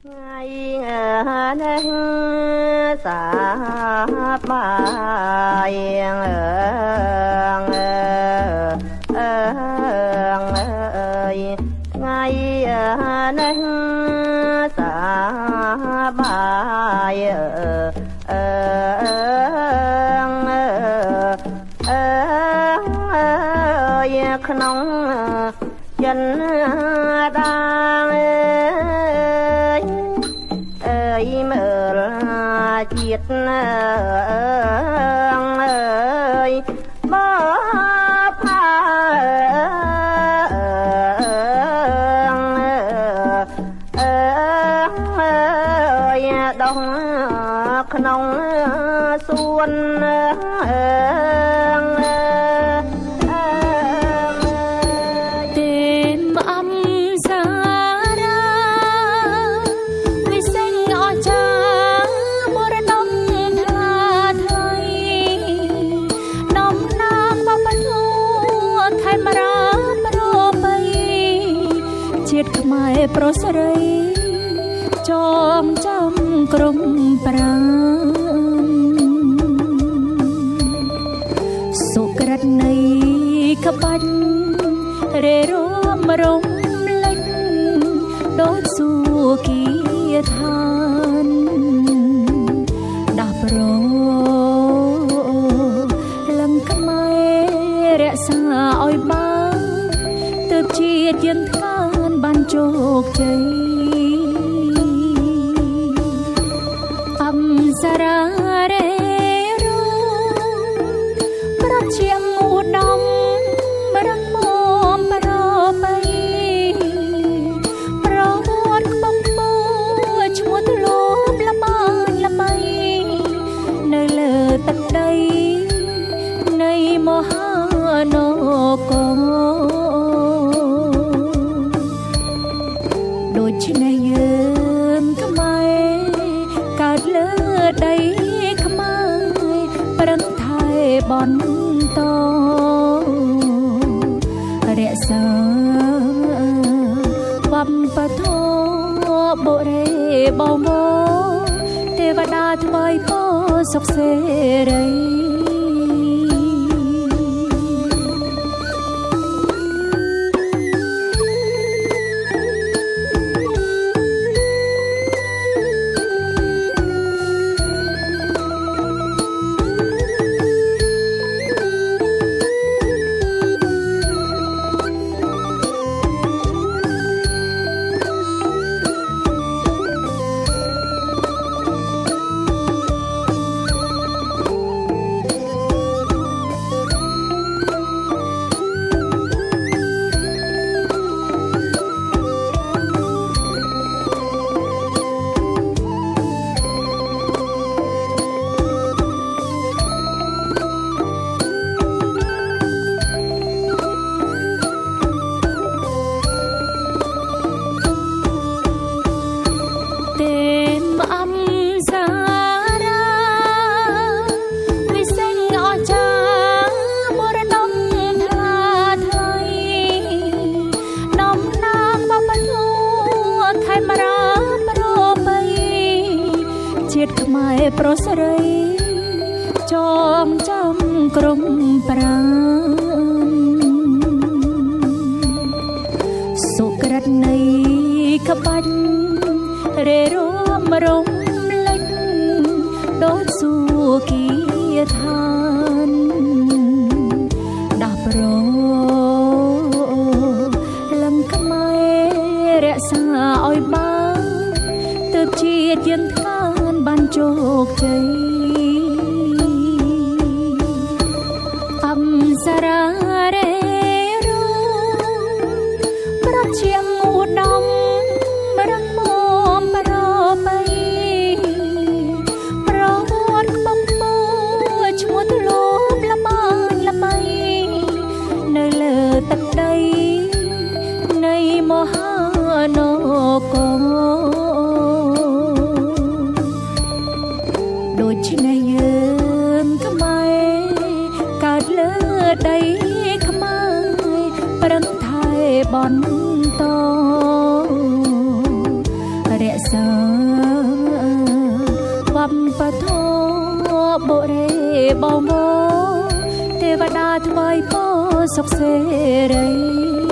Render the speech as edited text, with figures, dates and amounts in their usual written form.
ngày nay xa bài ơi ngày nay xa bàiក្នុងចិនដាមើលជាតិអើយបផាដងក្នុងសួនជាតិខ្មែរប្រុសស្រីចងចាំក្រុមប្រាំសុក្រិតនៃក្បាច់រេរួមរំលេចដូចសួគ៌ឋានដាស់ប្រលឹងខ្មែររក្សាឲ្យបានទើបជាតិយើងបានជោគជ័យអំសារ៉ារេរោប្រជាមឧត្តមរងមមប្របីប្រវត្តិកំពុងឈ្មោះធ្លាប់ល្បានល្បីនៅលើទឹកដីនៃមហានគរដូច្នេះយើងខ្មែរកើតលើដីខ្មែរប្រឹងថែបន្តរក្សាវប្បធម៌បុរេបងទេវតាថ្មីពរសុខសេរីជាតិខ្មែរប្រុសស្រីចងចាំក្រុមប្រាំសុក្រិតនៃក្បាច់រេរួមរំលេចដូចសួគ៌ឋានដាស់ប្រលឹងខ្មែររក្សាឲ្យបានទើបជាតិយើងបានជោគជ័យអំសារ៉ារេរោប្រជាមឧត្តមរងមមប្របីប្រវត្តិកំពុងឈ្មោះធ្លាប់ល្បានល្បីនៅលើទឹកដីនៃមហានគរដូច្ វប្បធម៌បុរេបងបទេវតាថ្មីពោសុខសេរី